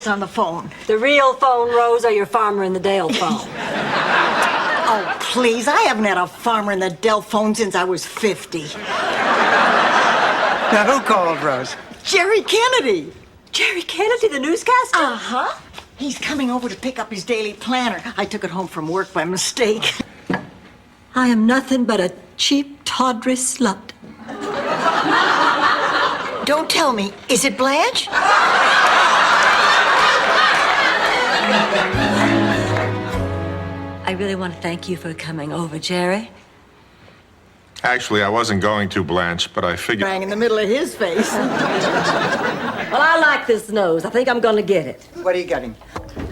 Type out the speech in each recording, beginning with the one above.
on the phone. The real phone, Rose, or your farmer in the Dale phone? Oh, please. I haven't had a farmer in the Dell phone since I was 50. Now, who called, Rose? Jerry Kennedy. Jerry Kennedy, the newscaster? Uh-huh. He's coming over to pick up his daily planner. I took it home from work by mistake. I am nothing but a cheap, tawdry slut. Don't tell me. Is it Blanche? I really want to thank you for coming over, Jerry. Actually, I wasn't going to, Blanche, but I figured... Rang in the middle of his face. Well, I like this nose. I think I'm going to get it. What are you getting?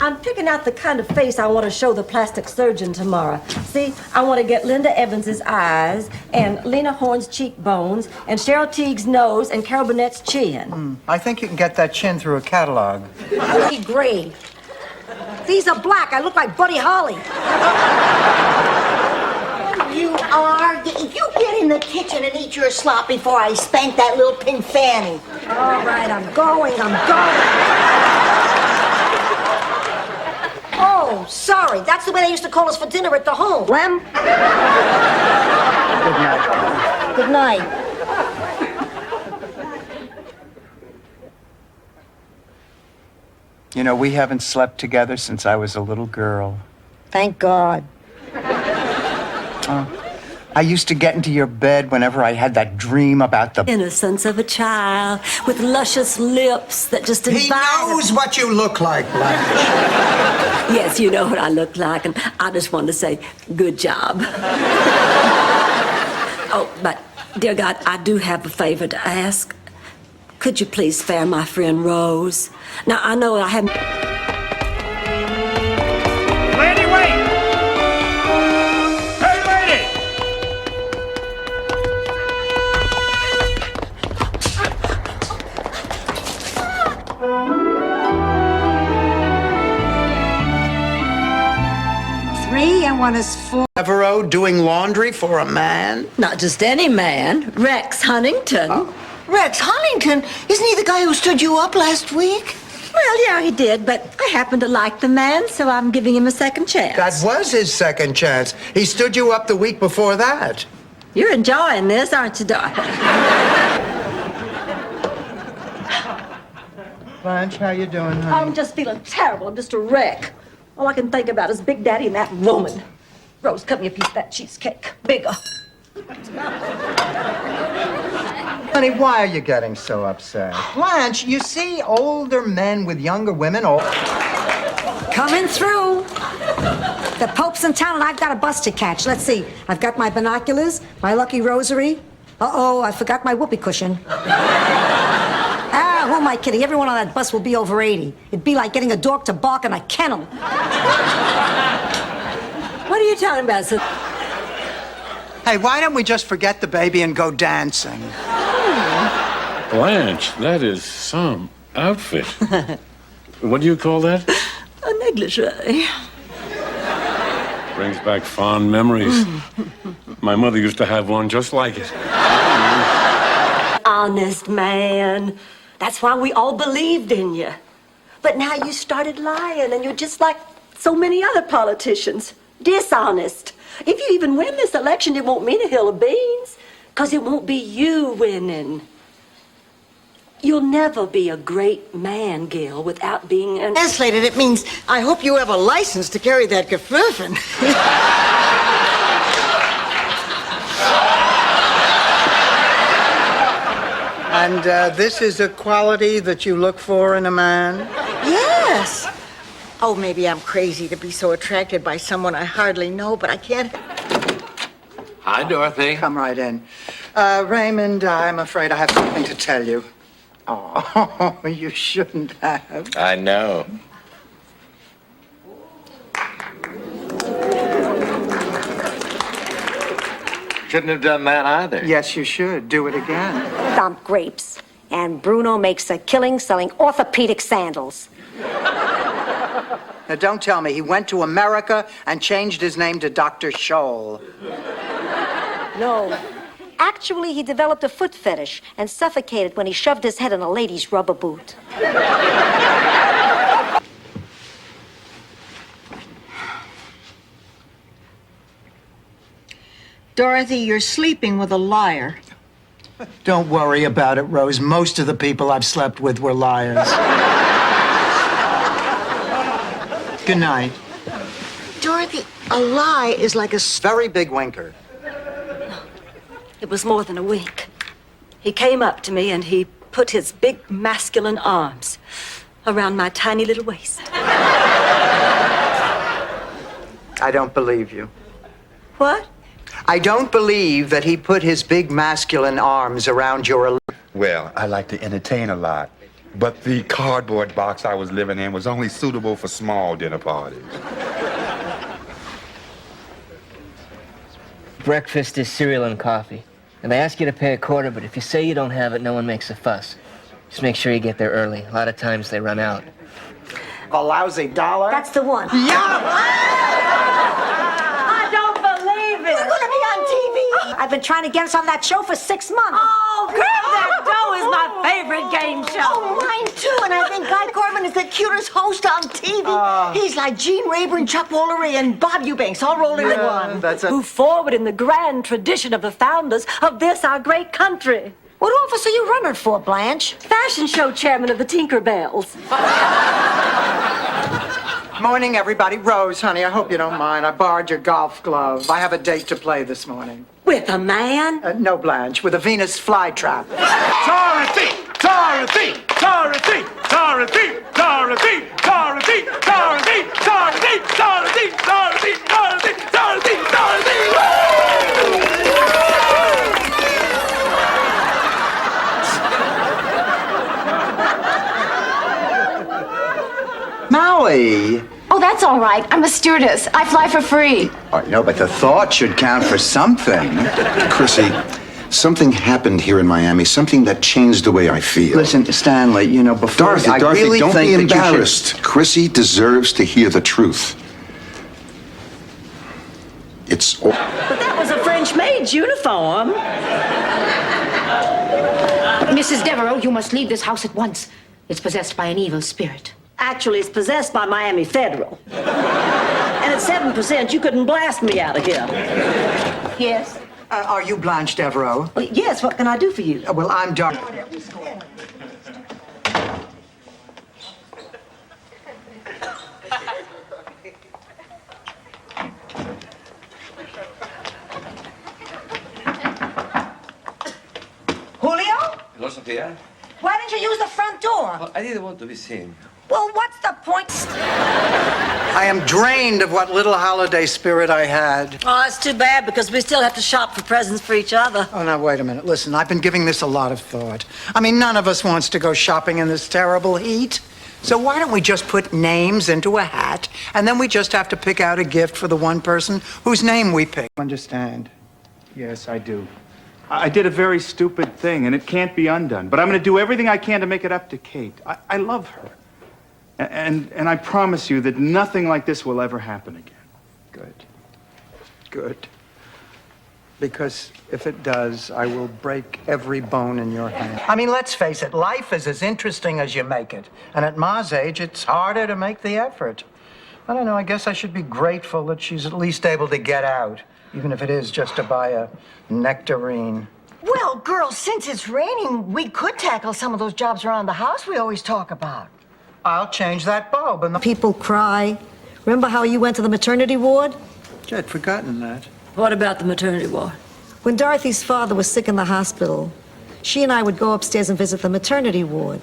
I'm picking out the kind of face I want to show the plastic surgeon tomorrow. See, I want to get Linda Evans's eyes, and Lena Horne's cheekbones, and Cheryl Teague's nose, and Carol Burnett's chin. I think you can get that chin through a catalog. Gray. These are black. I look like Buddy Holly. You are? You get in the kitchen and eat your slop before I spank that little pink fanny. All right, I'm going. Oh, sorry. That's the way they used to call us for dinner at the home. Lem? Good night. Good night. You know, we haven't slept together since I was a little girl. Thank God. I used to get into your bed whenever I had that dream about the... Innocence of a child with luscious lips that just He knows what you look like, Blanche. Yes, you know what I look like, and I just wanted to say, good job. Oh, but, dear God, I do have a favor to ask. Could you please spare my friend Rose? Now, I know I haven't... Lady, wait! Hey, lady! Three and one is four. Devereaux doing laundry for a man? Not just any man, Rex Huntington. Rex Huntington? Isn't he the guy who stood you up last week? Well, yeah, he did, but I happen to like the man, so I'm giving him a second chance. That was his second chance. He stood you up the week before that. You're enjoying this, aren't you, darling? Blanche, how you doing, honey? I'm just feeling terrible. I'm just a wreck. All I can think about is Big Daddy and that woman. Rose, cut me a piece of that cheesecake. Bigger. Honey, why are you getting so upset? Blanche, you see older men with younger women all... Coming through. The Pope's in town and I've got a bus to catch. Let's see. I've got my binoculars, my lucky rosary. Uh-oh, I forgot my whoopee cushion. Who am I kidding? Everyone on that bus will be over 80. It'd be like getting a dog to bark in a kennel. What are you talking about, sir? Hey, why don't we just forget the baby and go dancing? Blanche, that is some outfit. What do you call that? A negligee. Brings back fond memories. My mother used to have one just like it. Honest man. That's why we all believed in you. But now you started lying, and you're just like so many other politicians. Dishonest. If you even win this election, it won't mean a hill of beans, because it won't be you winning. You'll never be a great man, Gil, without being an... Translated, it means, I hope you have a license to carry that Gefürfen. And this is a quality that you look for in a man? Yes. Oh, maybe I'm crazy to be so attracted by someone I hardly know, but I can't... Hi, Dorothy. Come right in. Raymond, I'm afraid I have something to tell you. Oh, you shouldn't have. I know. Shouldn't have done that either. Yes, you should. Do it again. Dump grapes. And Bruno makes a killing selling orthopedic sandals. Now, don't tell me he went to America and changed his name to Dr. Scholl. No. Actually, he developed a foot fetish and suffocated when he shoved his head in a lady's rubber boot. Dorothy, you're sleeping with a liar. Don't worry about it, Rose. Most of the people I've slept with were liars. Good night. Dorothy, a lie is like a Very big winker. It was more than a wink. He came up to me and he put his big masculine arms around my tiny little waist. I don't believe you. What? I don't believe that he put his big masculine arms around your... Well, I like to entertain a lot, but the cardboard box I was living in was only suitable for small dinner parties. Breakfast is cereal and coffee. And they ask you to pay a quarter, but if you say you don't have it, no one makes a fuss. Just make sure you get there early. A lot of times they run out. A lousy dollar? That's the one. I don't believe it. We're gonna be on TV. I've been trying to get us on that show for 6 months. Oh, Grab That Dough is my favorite game show. Oh, mine too. And I think Guy Corbin is the cutest host on TV. He's like Gene Rayburn, Chuck Woolery, and Bob Eubanks all rolled into one. That's Move forward in the grand tradition of the founders of this, our great country. What office are you running for, Blanche? Fashion show chairman of the Tinkerbells. Morning, everybody. Rose, honey, I hope you don't mind. I borrowed your golf glove. I have a date to play this morning. With a man? No, Blanche, with a Venus flytrap. Dorothy! Dorothy! Dorothy! Dorothy! Dorothy! Dorothy! Dorothy! Dorothy! Dorothy! Dorothy! Dorothy! Dorothy! Dorothy! Maui! Oh, that's all right. I'm a stewardess. I fly for free. Oh, no, but the thought should count for something. Chrissy, something happened here in Miami, something that changed the way I feel. Listen, Stanley, you know, before... Dorothy, I Dorothy, really don't think be that you should- embarrassed. Chrissy deserves to hear the truth. It's all... But that was a French maid's uniform. Mrs. Devereaux, you must leave this house at once. It's possessed by an evil spirit. Actually, it's possessed by Miami Federal. And at 7%, you couldn't blast me out of here. Yes? Are you Blanche Devereaux? Well, yes, what can I do for you? Well, I'm Dorothy. Julio? Hello, Sophia. Why didn't you use the front door? Well, I didn't want to be seen. Well, what's the point? I am drained of what little holiday spirit I had. Oh, it's too bad because we still have to shop for presents for each other. Oh, now, wait a minute. Listen, I've been giving this a lot of thought. I mean, none of us wants to go shopping in this terrible heat. So why don't we just put names into a hat, and then we just have to pick out a gift for the one person whose name we pick? Understand? Yes, I do. I did a very stupid thing, and it can't be undone. But I'm going to do everything I can to make it up to Kate. I love her. And I promise you that nothing like this will ever happen again. Good. Good. Because if it does, I will break every bone in your hand. I mean, let's face it, life is as interesting as you make it. And at Ma's age, it's harder to make the effort. I don't know, I guess I should be grateful that she's at least able to get out, even if it is just to buy a nectarine. Well, girls, since it's raining, we could tackle some of those jobs around the house we always talk about. I'll change that bulb and the... People cry. Remember how you went to the maternity ward? I'd forgotten that. What about the maternity ward? When Dorothy's father was sick in the hospital, she and I would go upstairs and visit the maternity ward.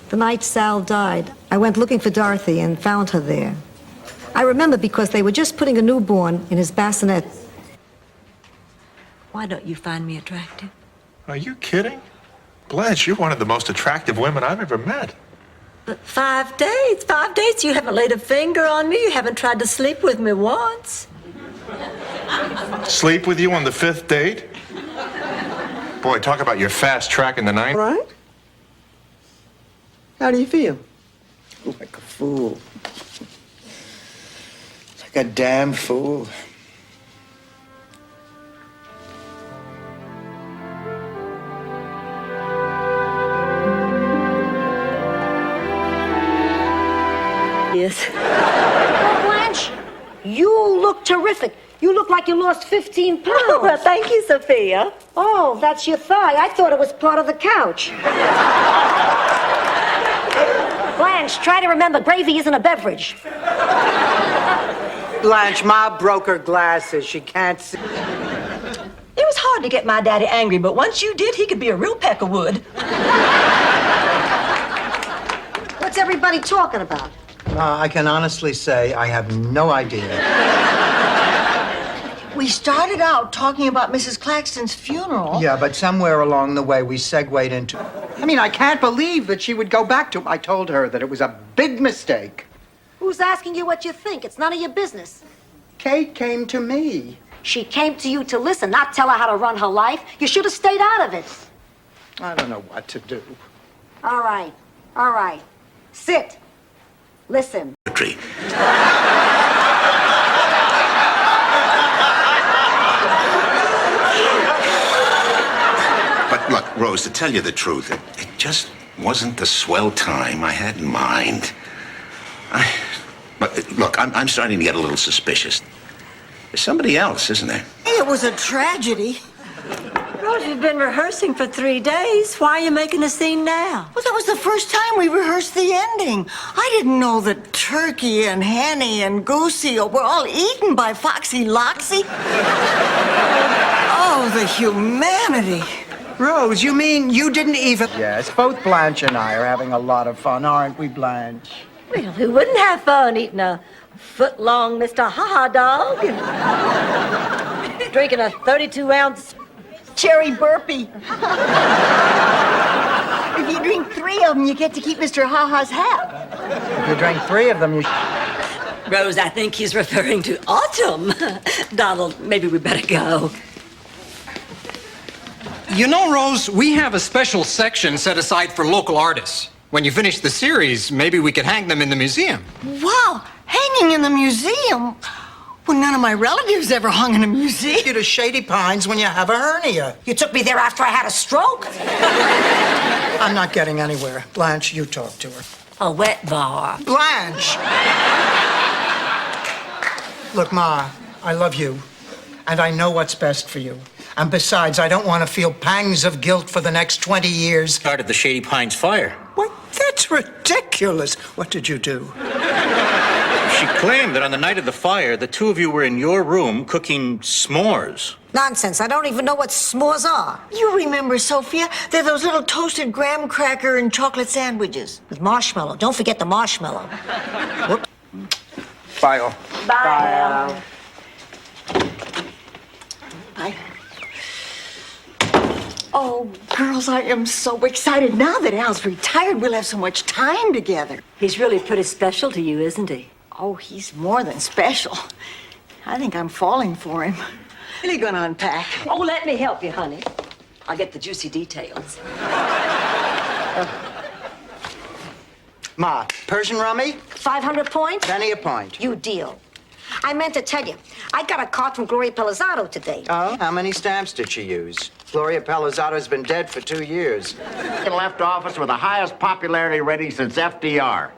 The night Sal died, I went looking for Dorothy and found her there. I remember because they were just putting a newborn in his bassinet. Why don't you find me attractive? Are you kidding? Blanche, you're one of the most attractive women I've ever met. But 5 days, 5 days, you haven't laid a finger on me. You haven't tried to sleep with me once. Sleep with you on the 5th date? Boy, talk about your fast track in the night. Right? How do you feel? Like a fool. Like a damn fool. Yes. Oh, Blanche, you look terrific. You look like you lost 15 pounds. Oh, well, thank you, Sophia. Oh, that's your thigh. I thought it was part of the couch. Blanche, try to remember gravy isn't a beverage. Blanche, Ma broke her glasses. She can't see. It was hard to get my daddy angry, but once you did, he could be a real peck of wood. What's everybody talking about? I can honestly say I have no idea. We started out talking about Mrs. Claxton's funeral. Yeah, but somewhere along the way we segued into... I mean, I can't believe that she would go back to... I told her that it was a big mistake. Who's asking you what you think? It's none of your business. Kate came to me. She came to you to listen, not tell her how to run her life. You should have stayed out of it. I don't know what to do. All right. All right. Sit. Listen. But look, Rose, to tell you the truth, it just wasn't the swell time I had in mind. But look, I'm starting to get a little suspicious. There's somebody else, isn't there? It was a tragedy. Rose, you've been rehearsing for 3 days. Why are you making a scene now? Well, that was the first time we rehearsed the ending. I didn't know that Turkey and Henny and Goosey were all eaten by Foxy Loxy. Oh, the humanity. Rose, you mean you didn't even... Yes, both Blanche and I are having a lot of fun, aren't we, Blanche? Well, who wouldn't have fun eating a foot-long Mr. Ha-Ha dog? Drinking a 32-ounce Cherry burpee. If you drink 3 of them, you get to keep Mr. Ha-Ha's hat. If you drank 3 of them, you... Rose, I think he's referring to autumn. Donald, maybe we better go. You know, Rose, we have a special section set aside for local artists. When you finish the series, maybe we could hang them in the museum. Wow, hanging in the museum? Well, none of my relatives ever hung in a museum. You to Shady Pines when you have a hernia. You took me there after I had a stroke. I'm not getting anywhere. Blanche, you talk to her. A wet bar. Blanche! Look, Ma, I love you, and I know what's best for you. And besides, I don't want to feel pangs of guilt for the next 20 years. Started the Shady Pines fire. What? That's ridiculous. What did you do? She claimed that on the night of the fire, the 2 of you were in your room cooking s'mores. Nonsense. I don't even know what s'mores are. You remember, Sophia? They're those little toasted graham cracker and chocolate sandwiches. With marshmallow. Don't forget the marshmallow. Whoop. Bye, all. Bye, Al. Bye. Oh, girls, I am so excited. Now that Al's retired, we'll have so much time together. He's really pretty special to you, isn't he? Oh, he's more than special. I think I'm falling for him. Really gonna unpack. Oh, let me help you, honey. I'll get the juicy details. Ma, Persian rummy? 500 points? Penny a point. You deal. I meant to tell you, I got a card from Gloria Pelizzato today. Oh? How many stamps did she use? Gloria Pelizzato's been dead for 2 years. He left office with the highest popularity rating since FDR.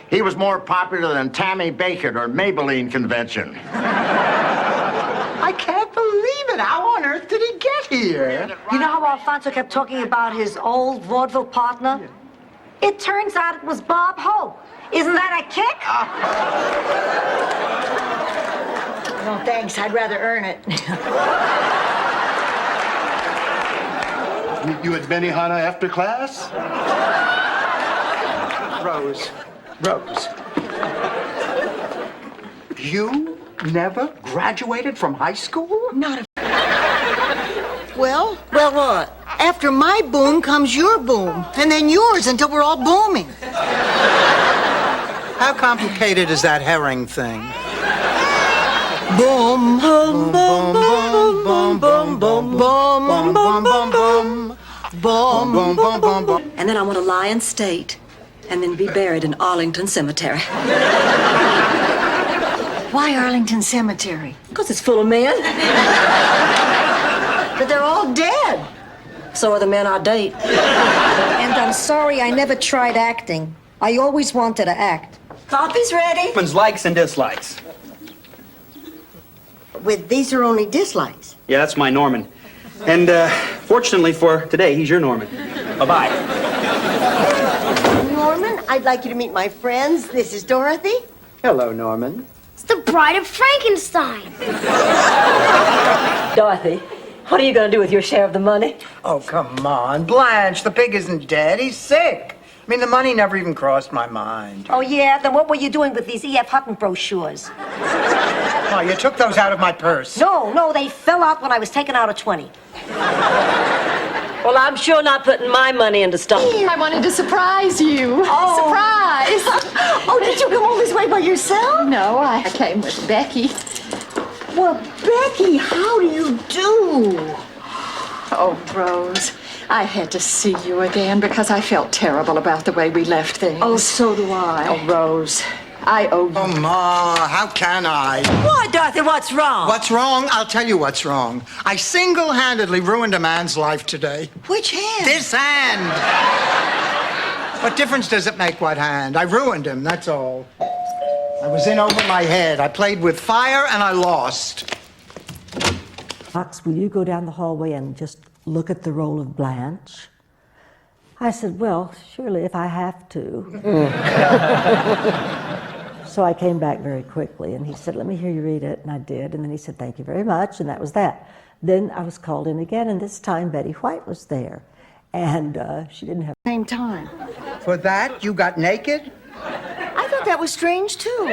He was more popular than Tammy Bacon or Maybelline convention. I can't believe it. How on earth did he get here? You know how Alfonso kept talking about his old vaudeville partner? It turns out it was Bob Hope. Isn't that a kick? No, thanks. I'd rather earn it. You at Benihana after class? Rose. You never graduated from high school? Not a... Well, what? After my boom comes your boom, and then yours until we're all booming. How complicated is that herring thing? Boom, boom, boom, boom, boom, boom, boom, boom, boom, boom, boom, boom, boom, boom, boom. And then I want to lie in state and then be buried in Arlington Cemetery. Why Arlington Cemetery? Because it's full of men. But they're all dead. So are the men I date. And I'm sorry I never tried acting. I always wanted to act. Coffee's ready. Likes and dislikes. But these are only dislikes. Yeah, that's my Norman. And fortunately for today, he's your Norman. Bye-bye. Norman, I'd like you to meet my friends. This is Dorothy. Hello, Norman. It's the Bride of Frankenstein. Dorothy, what are you going to do with your share of the money? Oh, come on. Blanche, the pig isn't dead. He's sick. I mean, the money never even crossed my mind. Oh, yeah? Then what were you doing with these E.F. Hutton brochures? Oh, you took those out of my purse. No, they fell out when I was taking out a 20. Well, I'm sure not putting my money into stock. I wanted to surprise you. Oh. Surprise! Oh, did you come all this way by yourself? No, I came with Becky. Well, Becky, how do you do? Oh, Rose, I had to see you again because I felt terrible about the way we left things. Oh, so do I. Oh, Rose, I owe you. Oh, Ma, how can I? Why, Dorothy, what's wrong? What's wrong? I'll tell you what's wrong. I single-handedly ruined a man's life today. Which hand? This hand. What difference does it make what hand? I ruined him, that's all. I was in over my head. I played with fire and I lost. Fox, will you go down the hallway and just look at the role of Blanche? I said, well, surely if I have to. So I came back very quickly, and he said, let me hear you read it, and I did, and then he said, thank you very much, and that was that. Then I was called in again, and this time Betty White was there, and she didn't have... Same time. For that, you got naked? I thought that was strange, too.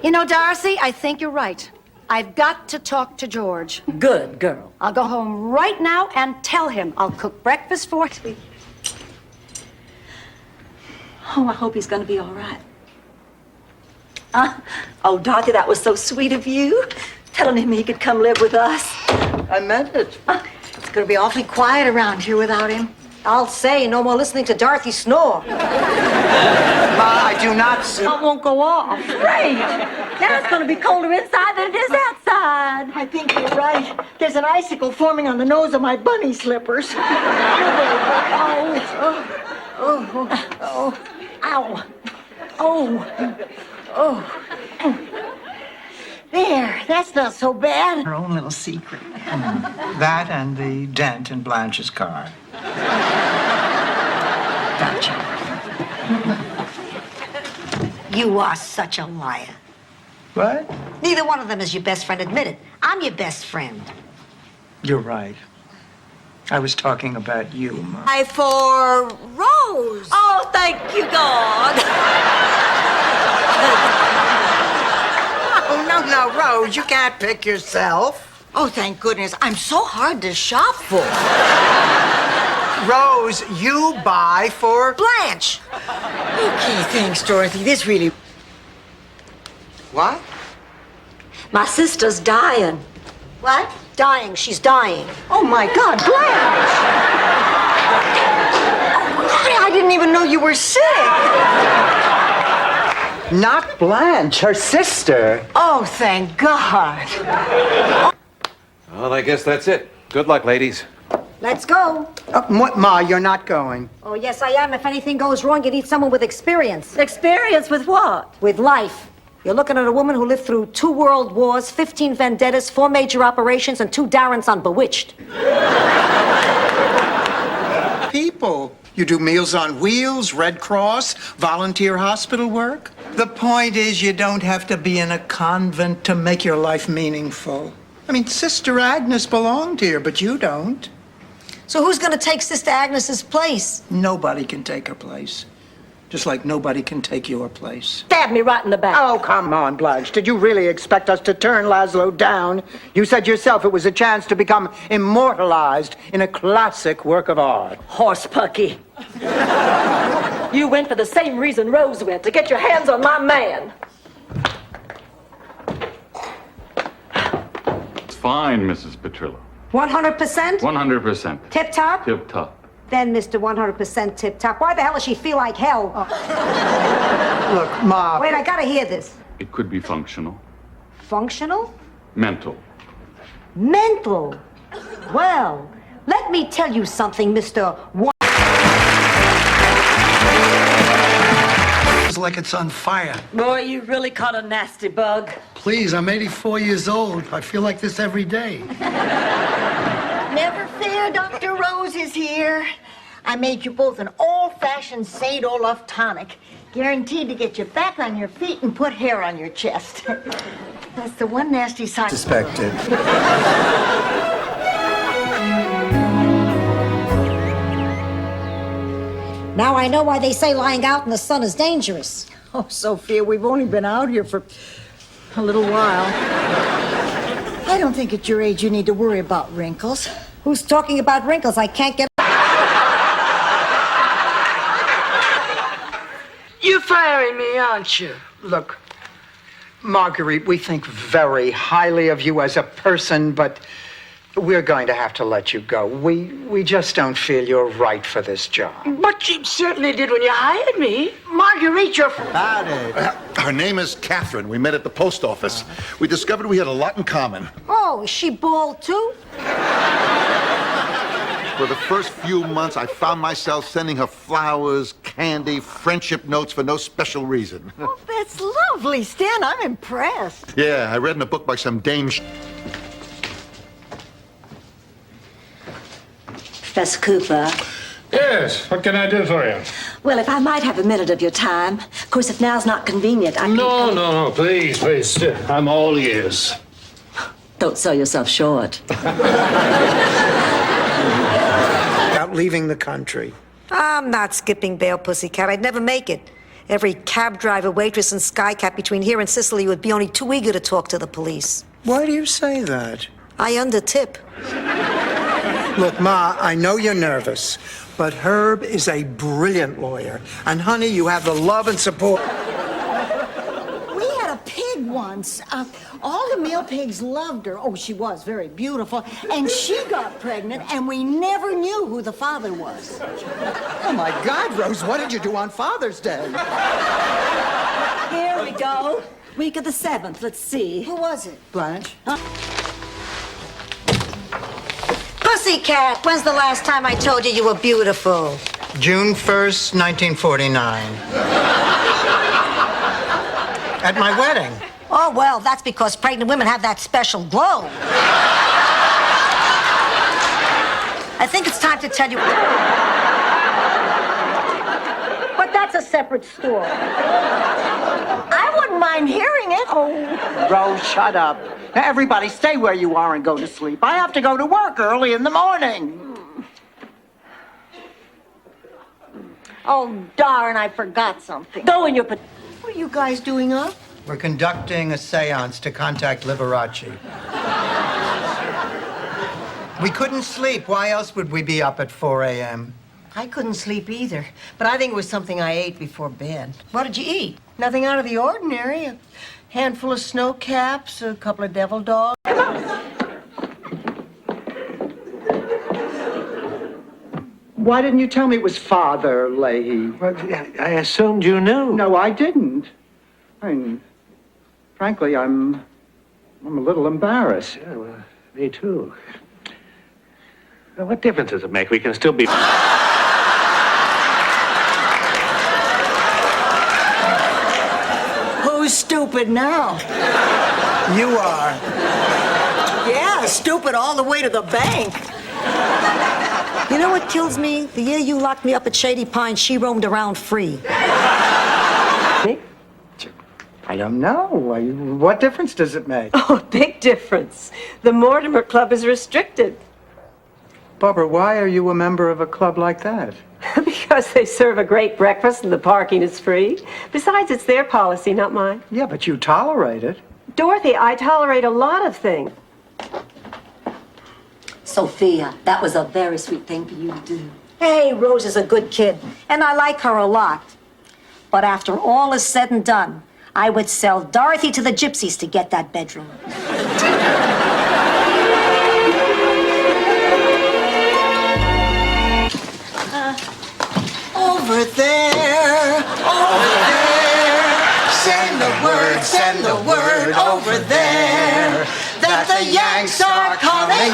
You know, Darcy, I think you're right. I've got to talk to George. Good girl. I'll go home right now and tell him I'll cook breakfast for him. Oh, I hope he's going to be all right. Oh, Dorothy, that was so sweet of you. Telling him he could come live with us. I meant it. It's going to be awfully quiet around here without him. I'll say, no more listening to Dorothy snore. Ma, I do not... I won't go off. Great. Now it's going to be colder inside than it is outside. I think you're right. There's an icicle forming on the nose of my bunny slippers. Oh, ow. Oh. There, that's not so bad. Her own little secret. That and the dent in Blanche's car. Gotcha. You are such a liar. What? Neither one of them is your best friend admitted. I'm your best friend. You're right. I was talking about you, Ma. Hi for Rose. Oh, thank you, God. Oh, no, Rose, you can't pick yourself. Oh, thank goodness. I'm so hard to shop for. Rose, you buy for... Blanche. Okay, thanks, Dorothy. This really... What? My sister's dying. What? Dying. She's dying. Oh, my God, Blanche! Oh, I didn't even know you were sick. Not Blanche, her sister. Oh, thank God. Well, I guess that's it. Good luck, ladies. Let's go. What, Ma, you're not going. Oh, yes, I am. If anything goes wrong, you need someone with experience. Experience with what? With life. You're looking at a woman who lived through 2 world wars, 15 vendettas, 4 major operations, and 2 Darrents on Bewitched. People. You do Meals on Wheels, Red Cross, volunteer hospital work. The point is, you don't have to be in a convent to make your life meaningful. I mean, Sister Agnes belonged here, but you don't. So who's going to take Sister Agnes's place? Nobody can take her place. Just like nobody can take your place. Stab me right in the back. Oh, come on, Blanche. Did you really expect us to turn Laszlo down? You said yourself it was a chance to become immortalized in a classic work of art. Horse pucky. You went for the same reason Rose went, to get your hands on my man. It's fine, Mrs. Petrillo. 100%? 100%. Tip-top? Tip-top. Then, Mr. 100% tip-top. Why the hell does she feel like hell? Look, Ma... Wait, I gotta hear this. It could be functional. Functional? Mental. Mental? Well, let me tell you something, Mr. like it's on fire. Boy, you really caught a nasty bug. Please, I'm 84 years old. I feel like this every day. Never fear, Dr. Rose is here. I made you both an old-fashioned St. Olaf tonic, guaranteed to get you back on your feet and put hair on your chest. That's the one nasty side. Suspected. Now I know why they say lying out in the sun is dangerous. Oh, Sophia, we've only been out here for a little while. I don't think at your age you need to worry about wrinkles. Who's talking about wrinkles? I can't get... You're firing me, aren't you? Look, Marguerite, we think very highly of you as a person, but we're going to have to let you go. We just don't feel you're right for this job. But you certainly did when you hired me. Marguerite, you're... About it. Her name is Catherine. We met at the post office. We discovered we had a lot in common. Oh, is she bald too? For the first few months, I found myself sending her flowers, candy, friendship notes for no special reason. Oh, that's lovely, Stan. I'm impressed. Yeah, I read in a book by some dame... Professor Cooper. Yes, what can I do for you? Well, if I might have a minute of your time. Of course, if now's not convenient, I can... No, please. I'm all ears. Don't sell yourself short. About leaving the country. I'm not skipping bail, pussycat. I'd never make it. Every cab driver, waitress, and skycap between here and Sicily would be only too eager to talk to the police. Why do you say that? I undertip. Look, Ma, I know you're nervous, but Herb is a brilliant lawyer. And, honey, you have the love and support. We had a pig once. All the male pigs loved her. Oh, she was very beautiful. And she got pregnant, and we never knew who the father was. Oh, my God, Rose, what did you do on Father's Day? Here we go. Week of the 7th. Let's see. Who was it? Blanche? Pussycat, when's the last time I told you you were beautiful? June 1st, 1949. At my wedding. Oh, well, that's because pregnant women have that special glow. I think it's time to tell you... But that's a separate story. I wouldn't mind hearing it. Oh, Rose, shut up. Now, everybody stay where you are and go to sleep. I have to go to work early in the morning. Oh, darn, I forgot something. Go in your... What are you guys doing up? We're conducting a seance to contact Liberace. We couldn't sleep. Why else would we be up at 4 a.m.? I couldn't sleep either, but I think it was something I ate before bed. What did you eat? Nothing out of the ordinary. A handful of snow caps, a couple of devil dogs. Why didn't you tell me it was Father Leahy? Well, I assumed you knew. No, I didn't. I mean, frankly, I'm a little embarrassed. Yeah, well, me too. Well, what difference does it make? We can still be... Who's stupid now? You are. Yeah, stupid all the way to the bank. You know what kills me? The year you locked me up at Shady Pines, she roamed around free. I don't know. What difference does it make? Oh, big difference. The Mortimer Club is restricted. Barbara, why are you a member of a club like that? Because they serve a great breakfast and the parking is free. Besides, it's their policy, not mine. Yeah, but you tolerate it. Dorothy, I tolerate a lot of things. Sophia, that was a very sweet thing for you to do. Hey, Rose is a good kid, and I like her a lot. But after all is said and done, I would sell Dorothy to the gypsies to get that bedroom. Over there, send the word over there, that the Yanks are coming,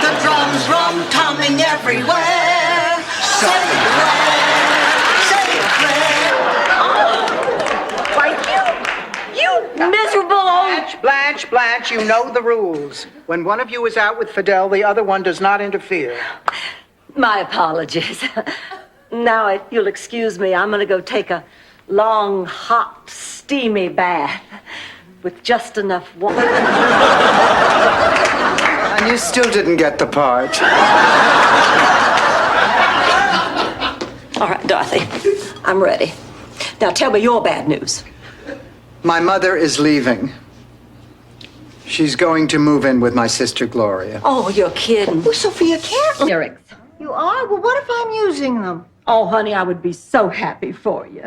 the drums rum-tumming everywhere. Say a prayer, Blanche, you know the rules. When one of you is out with Fidel, the other one does not interfere. My apologies. Now, if you'll excuse me, I'm going to go take a long, hot, steamy bath with just enough water. And you still didn't get the part. All right, Dorothy, I'm ready. Now, tell me your bad news. My mother is leaving. She's going to move in with my sister Gloria. Oh, you're kidding. Oh, Sophia can't lyrics. You are? Well, what if I'm using them? Oh, honey, I would be so happy for you.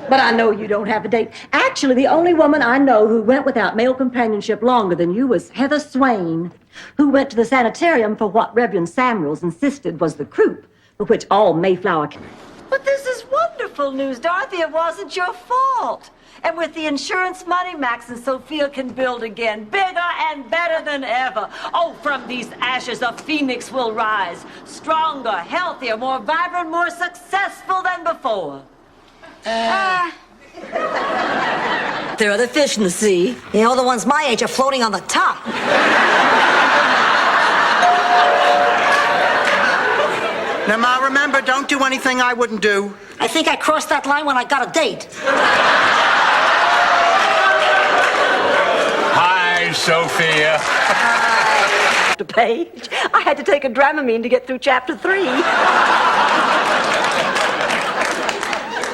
But I know you don't have a date. Actually, the only woman I know who went without male companionship longer than you was Heather Swain, who went to the sanitarium for what Reverend Samuels insisted was the croup, for which all Mayflower... But this is wonderful news, Dorothy. It wasn't your fault. And with the insurance money, Max and Sophia can build again, bigger and better than ever. Oh, from these ashes, a phoenix will rise, stronger, healthier, more vibrant, more successful than before. There are the fish in the sea. You know, the ones my age are floating on the top. Now, Ma, remember, don't do anything I wouldn't do. I think I crossed that line when I got a date. Hi, Sophia. Dr. Page, I had to take a Dramamine to get through chapter 3.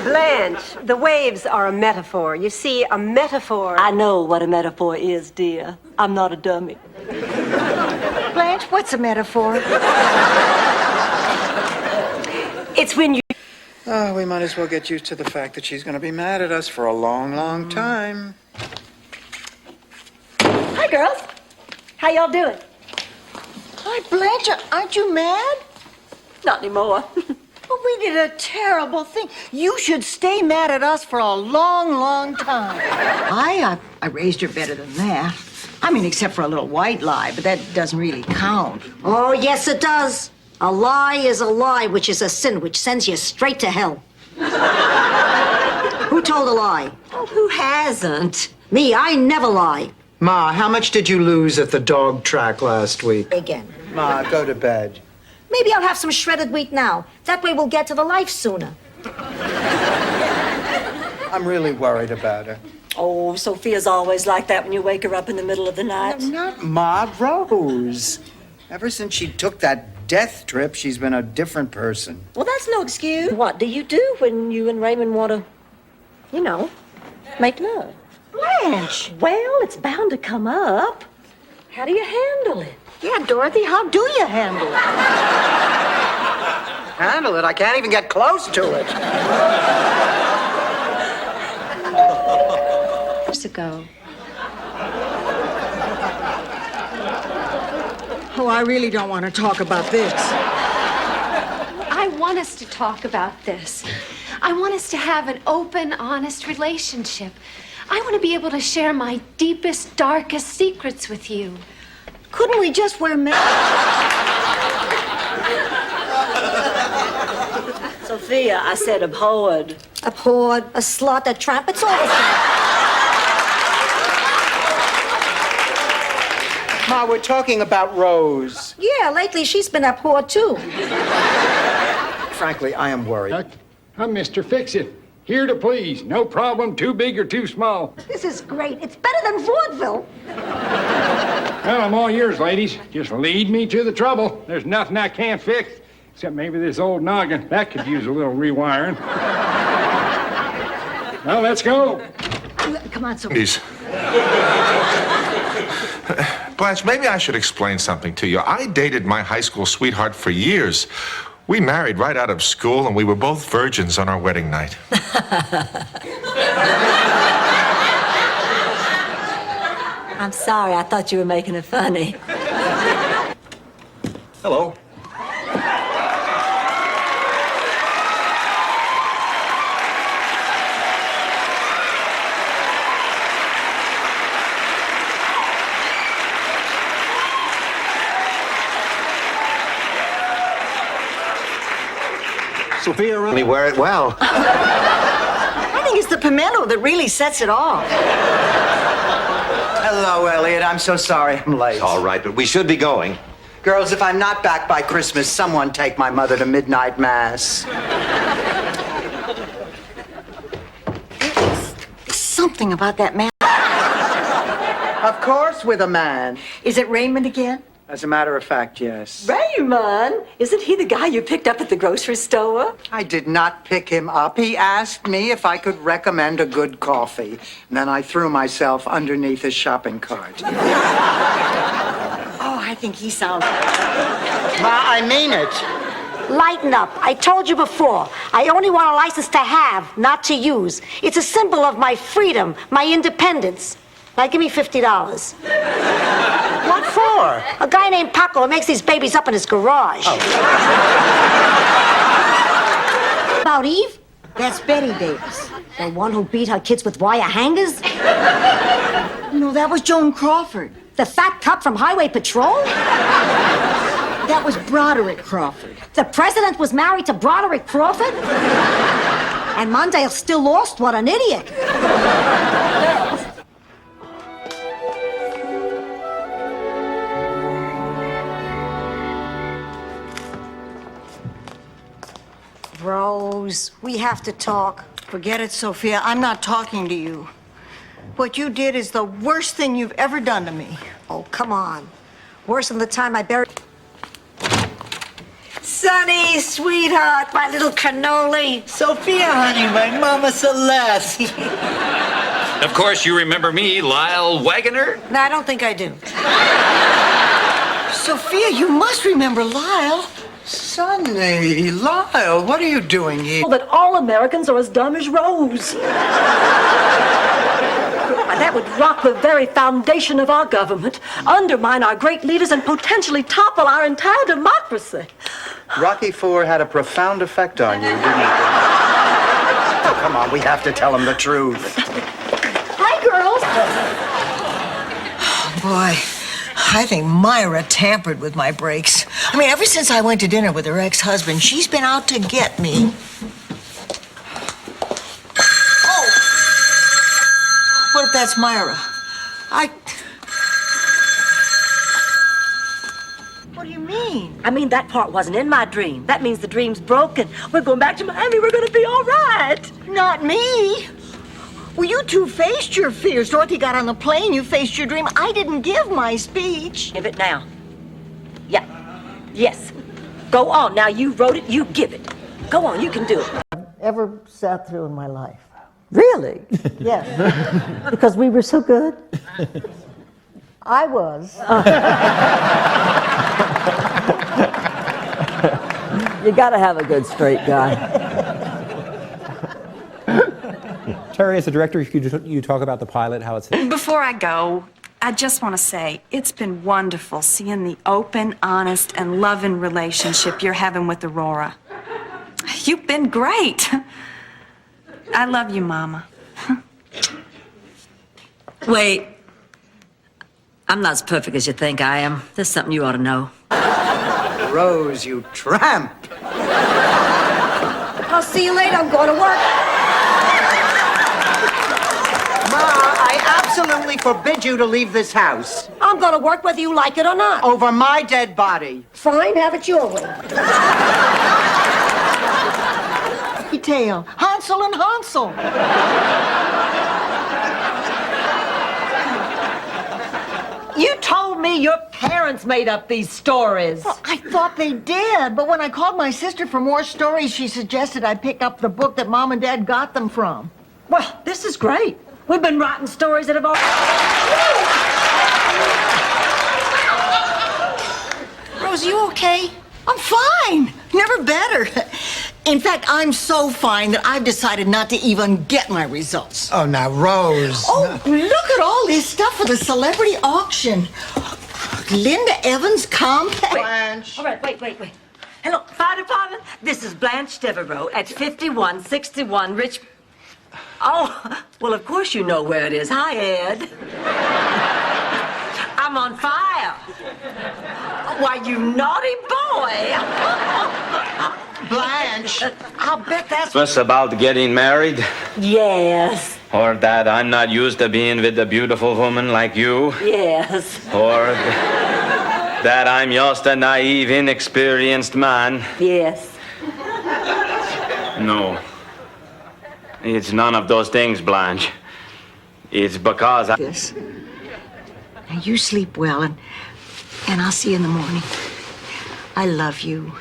Blanche, the waves are a metaphor. You see, a metaphor... I know what a metaphor is, dear. I'm not a dummy. Blanche, what's a metaphor? It's when you... Oh, we might as well get used to the fact that she's going to be mad at us for a long, long time. Hi, girls. How y'all doing? Hi, Blanche, aren't you mad? Not anymore. Well, we did a terrible thing. You should stay mad at us for a long, long time. I raised her better than that. I mean, except for a little white lie, but that doesn't really count. Oh, yes, it does. A lie is a lie, which is a sin, which sends you straight to hell. Who told a lie? Oh, who hasn't? Me, I never lie. Ma, how much did you lose at the dog track last week? Again. Ma, go to bed. Maybe I'll have some shredded wheat now. That way we'll get to the life sooner. I'm really worried about her. Oh, Sophia's always like that when you wake her up in the middle of the night. Not Ma, Rose. Ever since she took that death trip, she's been a different person. Well, that's no excuse. What do you do when you and Raymond want to, you know, make love? Blanche! Well, it's bound to come up. How do you handle it? Yeah, Dorothy, how do you handle it? Handle it? I can't even get close to it. Years ago. Oh, I really don't want to talk about this. I want us to talk about this. I want us to have an open, honest relationship. I want to be able to share my deepest, darkest secrets with you. Couldn't we just wear masks? Sophia, I said abhorred. Abhorred, a slut, a tramp, it's all the same. Ma, we're talking about Rose. Yeah, lately she's been abhorred too. Frankly, I am worried. I'm Mr. Fix-It. Here to please. No problem, too big or too small. This is great. It's better than vaudeville. Well, I'm all yours, ladies. Just lead me to the trouble. There's nothing I can't fix, except maybe this old noggin. That could use a little rewiring. Well, let's go. Come on, Sophia. Blanche, maybe I should explain something to you. I dated my high school sweetheart for years. We married right out of school, and we were both virgins on our wedding night. I'm sorry, I thought you were making it funny. Hello. Sophia really wear it well. I think it's the pimento that really sets it off. Hello, Elliot. I'm so sorry I'm late. It's all right, but we should be going. Girls, if I'm not back by Christmas, someone take my mother to midnight mass. Something about that man. Of course, with a man. Is it Raymond again? As a matter of fact, yes. Raymond? Isn't he the guy you picked up at the grocery store? I did not pick him up. He asked me if I could recommend a good coffee. And then I threw myself underneath his shopping cart. Oh, I think he sounds... Ma, I mean it. Lighten up. I told you before. I only want a license to have, not to use. It's a symbol of my freedom, my independence. Now, give me $50. What for? A guy named Paco makes these babies up in his garage. Oh. About Eve? That's Betty Davis. The one who beat her kids with wire hangers? No, that was Joan Crawford. The fat cop from Highway Patrol? That was Broderick Crawford. The president was married to Broderick Crawford? And Mondale still lost? What an idiot. Rose, we have to talk. Forget it, Sophia. I'm not talking to you. What you did is the worst thing you've ever done to me. Oh, come on. Worse than the time I buried... Sonny, sweetheart, my little cannoli. Sophia, honey, my Mama Celeste. Of course, you remember me, Lyle Wagoner? No, I don't think I do. Sophia, you must remember Lyle. Sonny, Lyle, what are you doing here? That all Americans are as dumb as Rose. That would rock the very foundation of our government, undermine our great leaders, and potentially topple our entire democracy. Rocky IV had a profound effect on you, didn't it? Oh, come on, we have to tell him the truth. Hi, girls. Boy, I think Myra tampered with my brakes. I mean, ever since I went to dinner with her ex-husband, she's been out to get me. Oh! What if that's Myra? What do you mean? I mean, that part wasn't in my dream. That means the dream's broken. We're going back to Miami. We're going to be all right. Not me. Well, you two faced your fears. Dorothy got on the plane. You faced your dream. I didn't give my speech. Give it now. Yeah. Yes. Go on. Now, you wrote it. You give it. Go on. You can do it. Ever sat through in my life. Really? Yes. Because we were so good. I was. You gotta have a good straight guy. Terry, as a director, could you talk about the pilot, how it's... Before I go, I just want to say it's been wonderful seeing the open, honest, and loving relationship you're having with Aurora. You've been great. I love you, Mama. Wait. I'm not as perfect as you think I am. There's something you ought to know. Rose, you tramp. I'll see you later. I'm going to work. Ma, I absolutely forbid you to leave this house. I'm going to work whether you like it or not. Over my dead body. Fine, have it your way. Tale. Hansel and Hansel. You told me your parents made up these stories. Well, I thought they did, but when I called my sister for more stories, she suggested I pick up the book that Mom and Dad got them from. Well, this is great. We've been writing stories that have all... Rose, are you okay? I'm fine. Never better. In fact, I'm so fine that I've decided not to even get my results. Oh, now, Rose. Oh, look at all this stuff for the celebrity auction. Linda Evans compact. Blanche. All right, wait. Hello, fire department. This is Blanche Devereaux at 5161 Rich... Oh, well, of course you know where it is. Hi, Ed. I'm on fire. Why, you naughty boy. Blanche, I'll bet that's... Was about getting married? Yes, Or that I'm not used to being with a beautiful woman like you? yes, Or that I'm just a naive, inexperienced man? yes. No. It's none of those things, Blanche. It's because I... This. Now you sleep well, and I'll see you in the morning. I love you.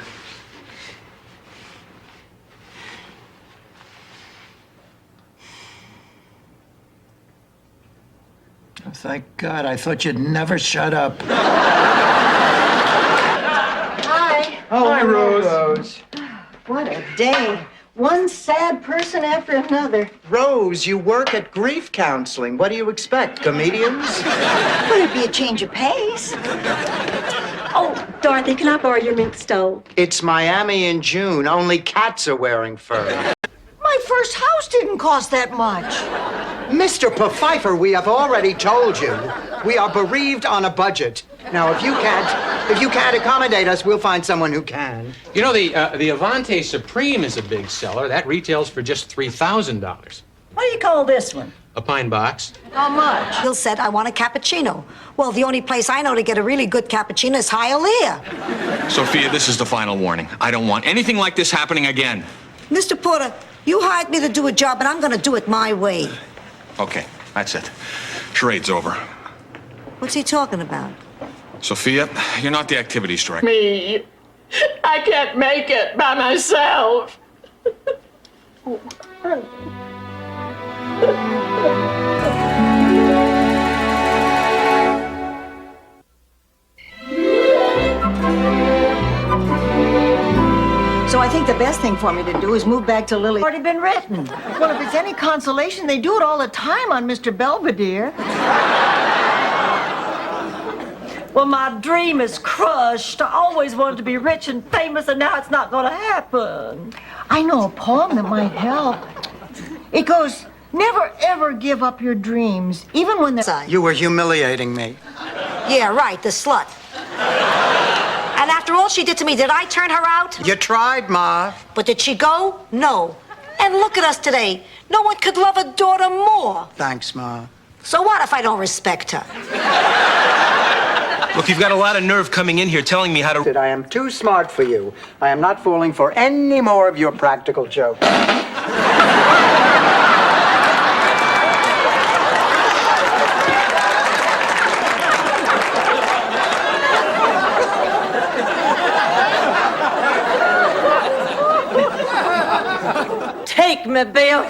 Oh, thank God, I thought you'd never shut up. Hi. Oh, hi, Rose. What a day. One sad person after another. Rose, you work at grief counseling. What do you expect, comedians? Would it be a change of pace? Oh, Dorothy, can I borrow your mink stole? It's Miami in June. Only cats are wearing fur. My first house didn't cost that much. Mr. Pfeiffer, we have already told you. We are bereaved on a budget. Now, if you can't accommodate us, we'll find someone who can. You know, the Avante Supreme is a big seller. That retails for just $3,000. What do you call this one? A pine box. How much? Bill said, I want a cappuccino. Well, the only place I know to get a really good cappuccino is Hialeah. Sophia, this is the final warning. I don't want anything like this happening again. Mr. Porter, you hired me to do a job, and I'm going to do it my way. Okay, that's it. Charade's over. What's he talking about? Sophia, you're not the activities director. Me. I can't make it by myself. So I think the best thing for me to do is move back to Lily. Already been written. Well, if it's any consolation, they do it all the time on Mr. Belvedere. Well, my dream is crushed. I always wanted to be rich and famous, and now it's not going to happen. I know a poem that might help. It goes, never ever give up your dreams, even when they're... You were humiliating me. Yeah, right, the slut. And after all she did to me, did I turn her out? You tried, Ma. But did she go? No. And look at us today. No one could love a daughter more. Thanks, Ma. So what if I don't respect her? Look, you've got a lot of nerve coming in here telling me how to... I am too smart for you. I am not falling for any more of your practical jokes. Take me, Bill.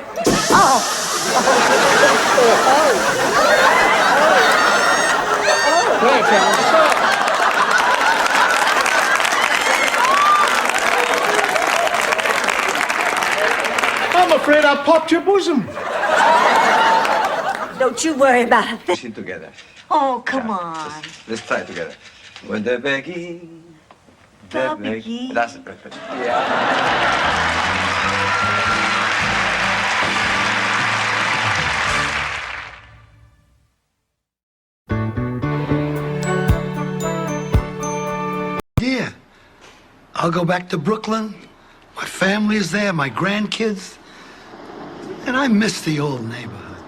I'm afraid I popped your bosom. Don't you worry about it. Sing together. Oh, come on. Let's try together. When the begin, The begin. That's perfect. Yeah. I'll go back to Brooklyn. My family is there, my grandkids. And I miss the old neighborhood.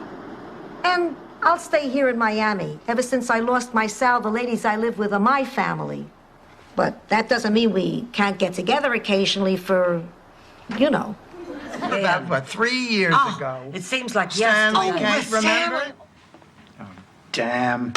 And I'll stay here in Miami. Ever since I lost my Sal, the ladies I live with are my family. But that doesn't mean we can't get together occasionally for, you know. About, what, 3 years ago? It seems like Stanley yesterday. can't remember? Oh, damn.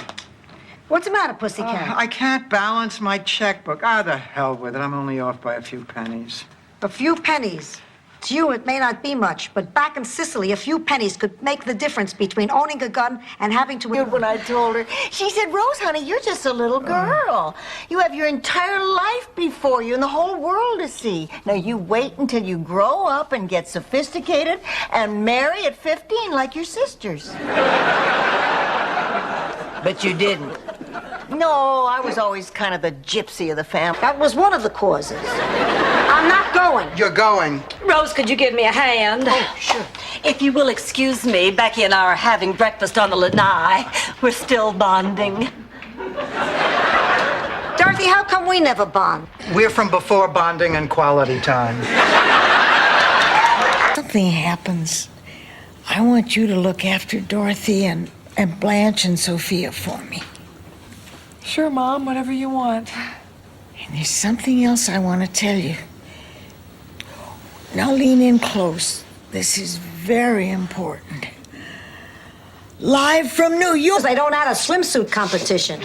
What's the matter, pussycat? I can't balance my checkbook. Ah, the hell with it. I'm only off by a few pennies. A few pennies. To you, it may not be much, but back in Sicily, a few pennies could make the difference between owning a gun and having to... When I told her, she said, Rose, honey, you're just a little girl. You have your entire life before you and the whole world to see. Now, you wait until you grow up and get sophisticated and marry at 15 like your sisters. But you didn't. No, I was always kind of the gypsy of the family. That was one of the causes. I'm not going. You're going. Rose, could you give me a hand? Oh, sure. If you will excuse me, Becky and I are having breakfast on the lanai. We're still bonding. Darcy, Dorothy, how come we never bond? We're from before bonding and quality time. Something happens, I want you to look after Dorothy and Blanche and Sophia for me. Sure, Mom, whatever you want. And there's something else I want to tell you. Now lean in close. This is very important. Live from New York. They don't add a swimsuit competition.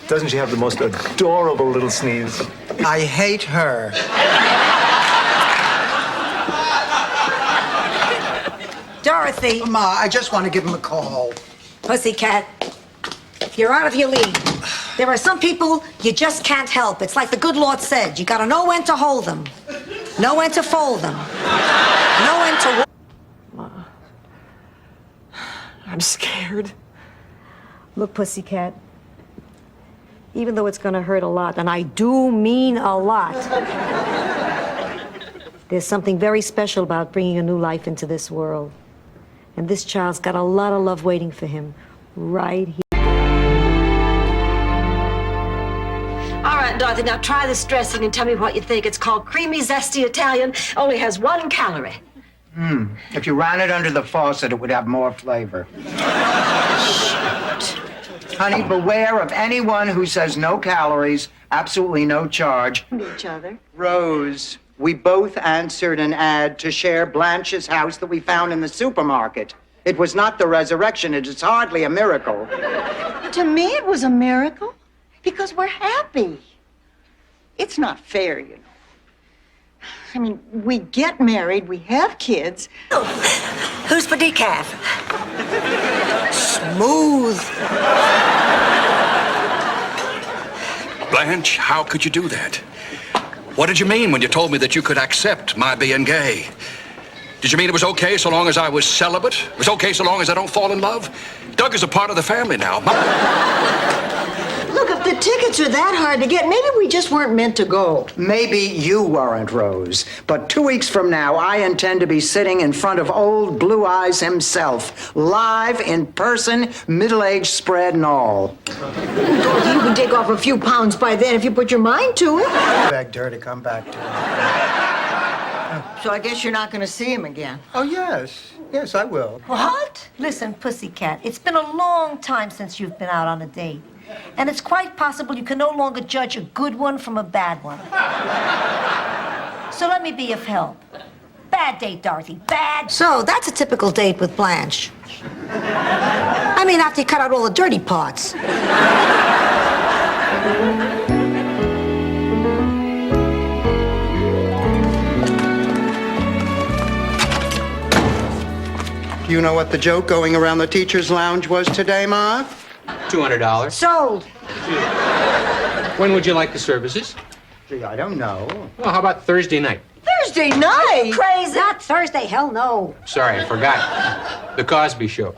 Doesn't she have the most adorable little sneeze? I hate her. Dorothy. Ma, I just want to give him a call. Pussycat, you're out of your league. There are some people you just can't help. It's like the good Lord said. You gotta know when to hold them, know when to fold them, know when to... Ma, I'm scared. Look, Pussycat, even though it's gonna hurt a lot, and I do mean a lot, there's something very special about bringing a new life into this world. And this child's got a lot of love waiting for him right here. All right, Dorothy, now try this dressing and tell me what you think. It's called creamy, zesty Italian, only has 1 calorie. If you ran it under the faucet, it would have more flavor. Honey, beware of anyone who says no calories, absolutely no charge. Each other. Rose, we both answered an ad to share Blanche's house that we found in the supermarket. It was not the resurrection. It is hardly a miracle. To me, it was a miracle because we're happy. It's not fair, you know. I mean, we get married, we have kids. Who's for decaf? Smooth. Blanche, how could you do that? What did you mean when you told me that you could accept my being gay? Did you mean it was okay so long as I was celibate? It was okay so long as I don't fall in love? Doug is a part of the family now. Look, if the tickets are that hard to get, maybe we just weren't meant to go. Maybe you weren't, Rose. But 2 weeks from now, I intend to be sitting in front of old Blue Eyes himself, live, in person, middle-aged spread and all. Dorothy, you can take off a few pounds by then if you put your mind to it. Begged her to come back to me. So I guess you're not going to see him again. Oh, yes. Yes, I will. What? Listen, Pussycat, it's been a long time since you've been out on a date. And it's quite possible you can no longer judge a good one from a bad one. So let me be of help. Bad date, Dorothy. Bad. So that's a typical date with Blanche. I mean, after you cut out all the dirty parts. You know what the joke going around the teacher's lounge was today, Ma? $200. Sold. When would you like the services? Gee, I don't know. Well, how about Thursday night? Thursday night? Crazy. Not Thursday. Hell no. Sorry, I forgot. The Cosby Show.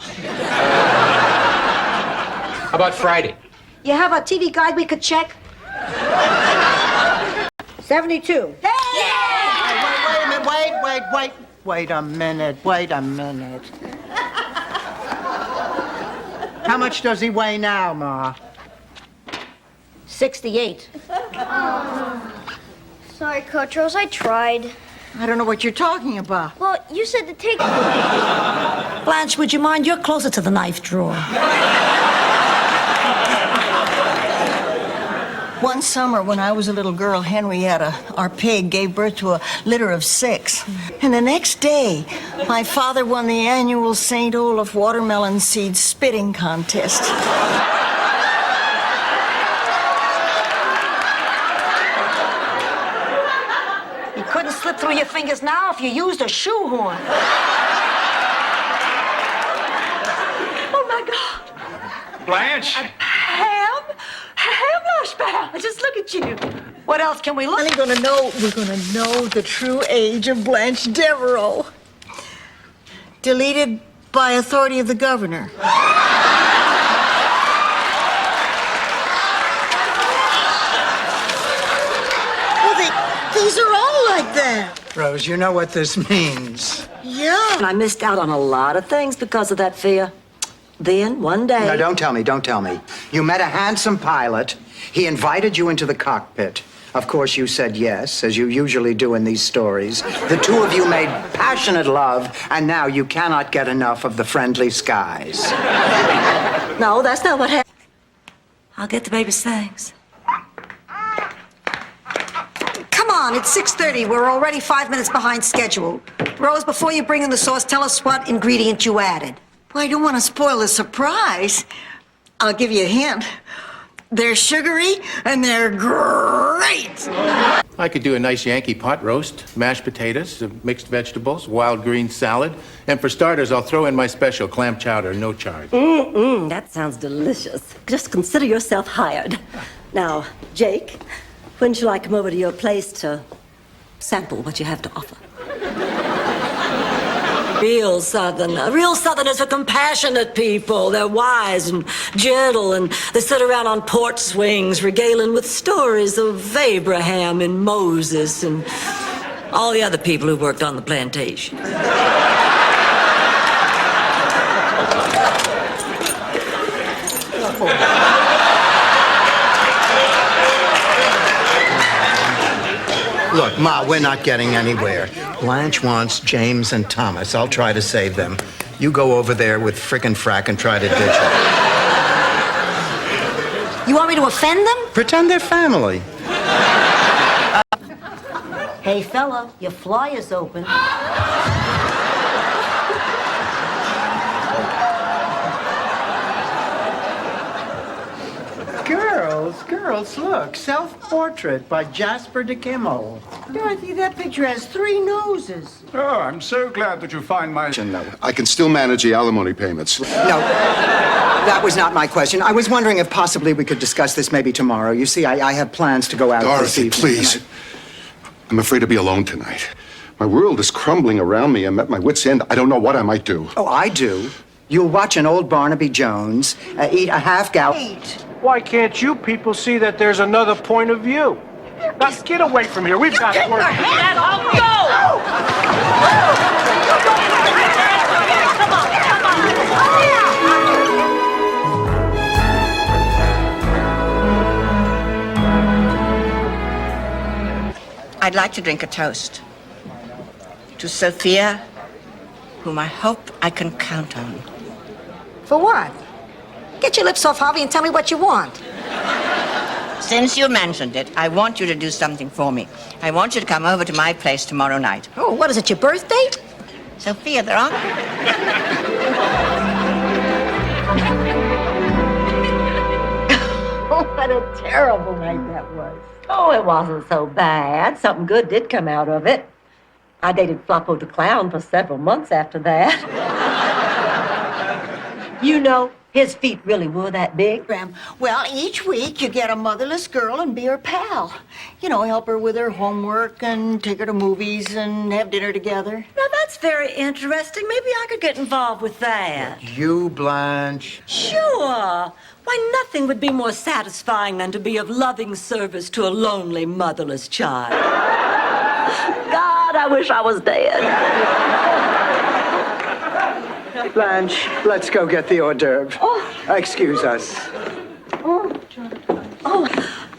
How about Friday? You have a TV guide we could check? 72. Hey! Wait a minute. How much does he weigh now, Ma? 68. Sorry, Coach Rose, I tried. I don't know what you're talking about. Well, you said to take... Blanche, would you mind? You're closer to the knife drawer. One summer when I was a little girl, Henrietta, our pig, gave birth to a litter of 6. And the next day, my father won the annual St. Olaf watermelon seed spitting contest. You couldn't slip through your fingers now if you used a shoehorn. Oh, my God. Blanche! Just look at you. What else can we look at? We're gonna know the true age of Blanche Devereaux. Deleted by authority of the governor. These are all like that. Rose, you know what this means. Yeah. And I missed out on a lot of things because of that fear. Then, one day... No, don't tell me. You met a handsome pilot. He invited you into the cockpit. Of course, you said yes, as you usually do in these stories. The two of you made passionate love, and now you cannot get enough of the friendly skies. No, that's not what happened. I'll get the baby's things. Come on, it's 6:30. We're already 5 minutes behind schedule. Rose, before you bring in the sauce, tell us what ingredient you added. Well, I don't want to spoil the surprise. I'll give you a hint. They're sugary and they're great. I could do a nice Yankee pot roast, mashed potatoes, mixed vegetables, wild green salad, and for starters, I'll throw in my special clam chowder, no charge. That sounds delicious. Just consider yourself hired. Now, Jake, when shall I come over to your place to sample what you have to offer? Real Southerners are compassionate people. They're wise and gentle, and they sit around on porch swings regaling with stories of Abraham and Moses and all the other people who worked on the plantation. Look, Ma, we're not getting anywhere. Blanche wants James and Thomas. I'll try to save them. You go over there with frickin' frack and try to ditch them. You want me to offend them? Pretend they're family. Hey, fella, your flyer's open. Girls, look. Self-portrait by Jasper de Kimmel. Dorothy, that picture has 3 noses. Oh, I'm so glad that you find my... No, I can still manage the alimony payments. No, that was not my question. I was wondering if possibly we could discuss this maybe tomorrow. You see, I have plans to go out this Dorothy, evening. please. I'm afraid to be alone tonight. My world is crumbling around me. I'm at my wit's end. I don't know what I might do. Oh, I do. You'll watch an old Barnaby Jones, eat a half-gallon... Why can't you people see that there's another point of view? Now get away from here. We've got work. I'd like to drink a toast to Sophia, whom I hope I can count on. For what? Get your lips off, Harvey, and tell me what you want. Since you mentioned it, I want you to do something for me. I want you to come over to my place tomorrow night. Oh, what is it, your birthday? Sophia, there are... Oh, what a terrible night that was. Oh, it wasn't so bad. Something good did come out of it. I dated Floppo the Clown for several months after that. You know, his feet really were that big. Well, each week you get a motherless girl and be her pal. You know, help her with her homework and take her to movies and have dinner together. Now, that's very interesting. Maybe I could get involved with that. You, Blanche. Sure. Why, nothing would be more satisfying than to be of loving service to a lonely, motherless child. God, I wish I was dead. Blanche, let's go get the hors d'oeuvre. Excuse us. Oh,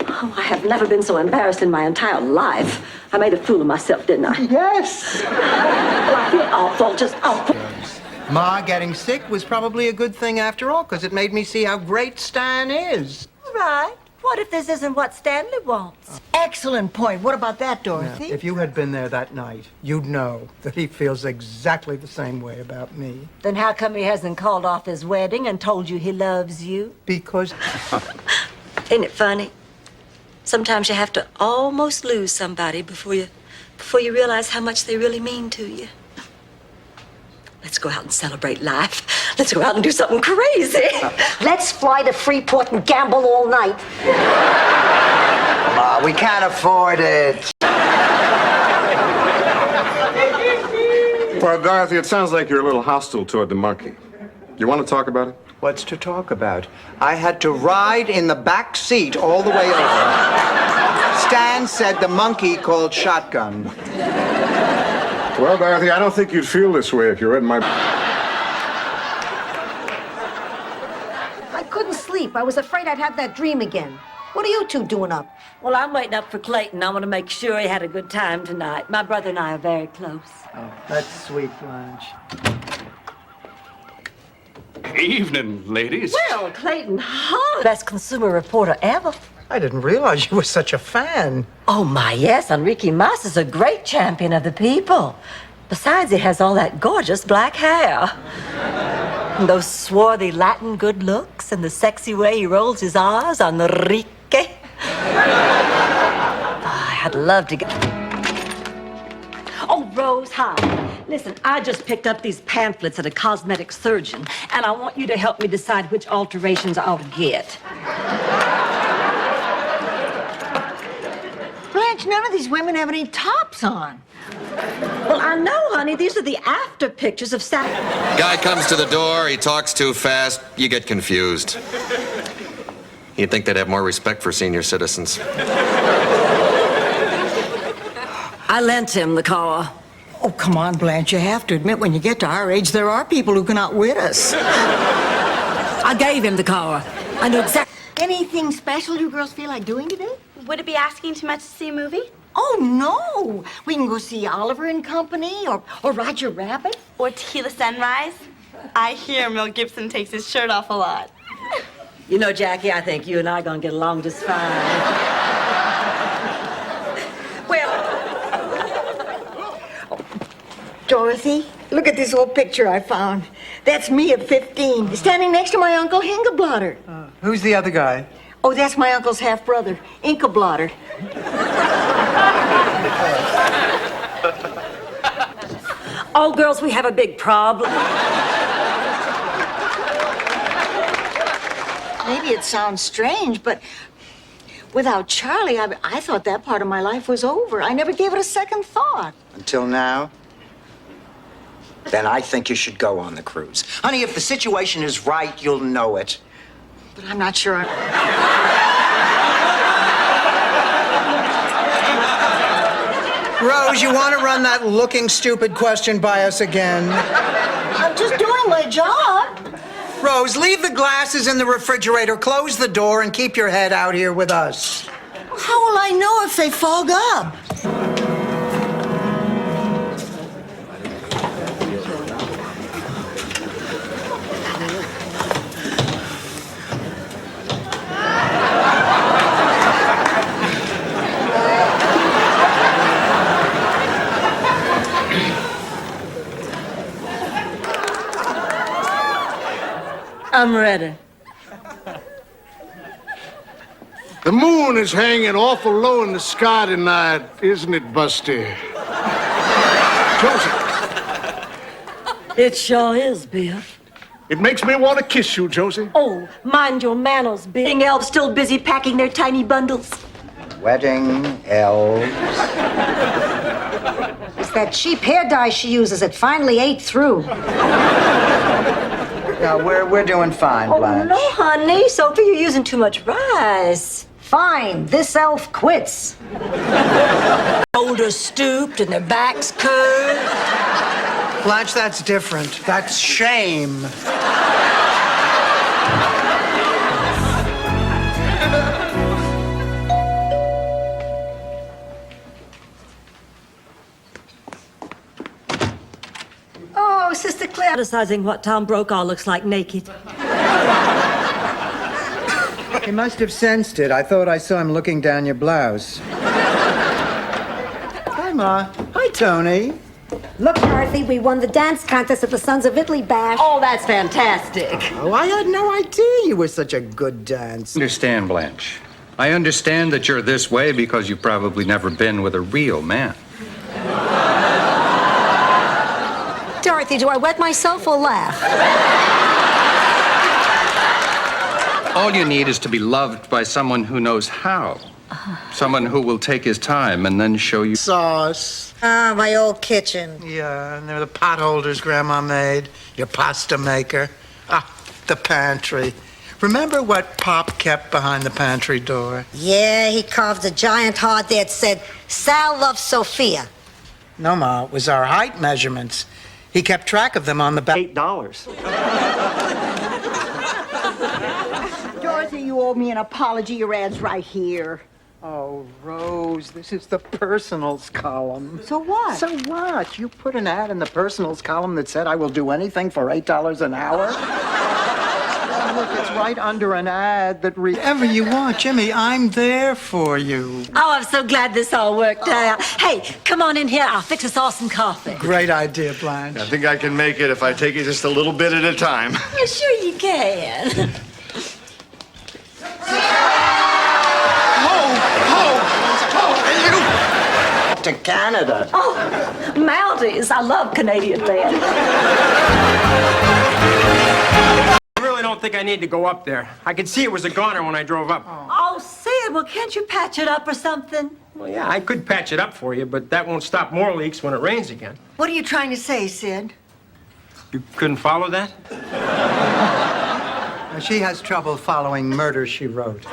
I have never been so embarrassed in my entire life. I made a fool of myself, didn't I? Yes. I feel awful, just awful. Ma getting sick was probably a good thing after all, because it made me see how great Stan is. Right. What if this isn't what Stanley wants? Excellent point. What about that, Dorothy? Yeah, if you had been there that night, you'd know that he feels exactly the same way about me. Then how come he hasn't called off his wedding and told you he loves you? Because... Ain't it funny? Sometimes you have to almost lose somebody before you realize how much they really mean to you. Let's go out and celebrate life. Let's go out and do something crazy. Let's fly to Freeport and gamble all night. Ma, we can't afford it. Well, Dorothy, it sounds like you're a little hostile toward the monkey. You want to talk about it? What's to talk about? I had to ride in the back seat all the way over. Stan said the monkey called shotgun. Well, Dorothy, I don't think you'd feel this way if you read my... I couldn't sleep. I was afraid I'd have that dream again. What are you two doing up? Well, I'm waiting up for Clayton. I want to make sure he had a good time tonight. My brother and I are very close. Oh, that's sweet, Blanche. Evening, ladies. Well, Clayton Hall, best consumer reporter ever. I didn't realize you were such a fan. Oh, my, yes. Enrique Mas is a great champion of the people. Besides, he has all that gorgeous black hair. And those swarthy Latin good looks and the sexy way he rolls his R's, Enrique. I'd love to get... Oh, Rose, hi. Listen, I just picked up these pamphlets at a cosmetic surgeon, and I want you to help me decide which alterations I ought to get. Blanche, none of these women have any tops on. Well, I know, honey. These are the after pictures of Saturday. Guy comes to the door, he talks too fast, you get confused. You'd think they'd have more respect for senior citizens. I lent him the car. Oh, come on, Blanche. You have to admit, when you get to our age, there are people who can outwit us. I gave him the car. I know exactly. Anything special you girls feel like doing today? Would it be asking too much to see a movie? Oh, no. We can go see Oliver and Company or Roger Rabbit. Or Tequila Sunrise? I hear Mel Gibson takes his shirt off a lot. You know, Jackie, I think you and I are going to get along just fine. Well... Dorothy, look at this old picture I found. That's me at 15, standing next to my Uncle Hingablotter. Who's the other guy? Oh, that's my uncle's half-brother, Inkablotter. Oh, girls, we have a big problem. Maybe it sounds strange, but without Charlie, I thought that part of my life was over. I never gave it a second thought. Until now? Then I think you should go on the cruise. Honey, if the situation is right, you'll know it. But I'm not sure Rose, you want to run that looking stupid question by us again? I'm just doing my job. Rose, leave the glasses in the refrigerator, close the door, and keep your head out here with us. How will I know if they fog up? I'm ready. The moon is hanging awful low in the sky tonight, isn't it, Busty? Josie. It sure is, Biff. It makes me want to kiss you, Josie. Oh, mind your manners, Biff. Elves still busy packing their tiny bundles. Wedding elves. It's that cheap hair dye she uses. It finally ate through. No, we're doing fine, Blanche. Oh, no, honey. Sophie, you're using too much rice. Fine. This elf quits. Shoulders stooped and their backs curved. Blanche, that's different. That's shame. Oh, Sister Claire. Criticizing what Tom Brokaw looks like naked. He must have sensed it. I thought I saw him looking down your blouse. Hi, Ma. Hi, Tony. Look, Dorothy, we won the dance contest at the Sons of Italy Bash. Oh, that's fantastic. Oh, I had no idea you were such a good dancer. Understand, Blanche. I understand that you're this way because you've probably never been with a real man. Dorothy, do I wet myself or laugh? All you need is to be loved by someone who knows how. Someone who will take his time and then show you sauce. Ah, my old kitchen. Yeah, and they're the pot holders Grandma made. Your pasta maker. Ah, the pantry. Remember what Pop kept behind the pantry door? Yeah, he carved a giant heart there that said, Sal loves Sophia. No, Ma, it was our height measurements. He kept track of them on the back. $8. Dorothy, you owe me an apology. Your ad's right here. Oh, Rose, this is the personals column. So what? So what? You put an ad in the personals column that said, I will do anything for $8 an hour? Look, it's right under an ad that reads, whatever you want, Jimmy, I'm there for you. Oh, I'm so glad this all worked out. Hey, come on in here. I'll fix us all some coffee. Great idea, Blanche. I think I can make it if I take it just a little bit at a time. Well, sure you can. To Canada. Oh, Maldives. I love Canadian land. I really don't think I need to go up there. I could see it was a goner when I drove up. Oh, Sid, well, can't you patch it up or something? Well, yeah, I could patch it up for you, but that won't stop more leaks when it rains again. What are you trying to say, Sid? You couldn't follow that? She has trouble following Murder, She Wrote.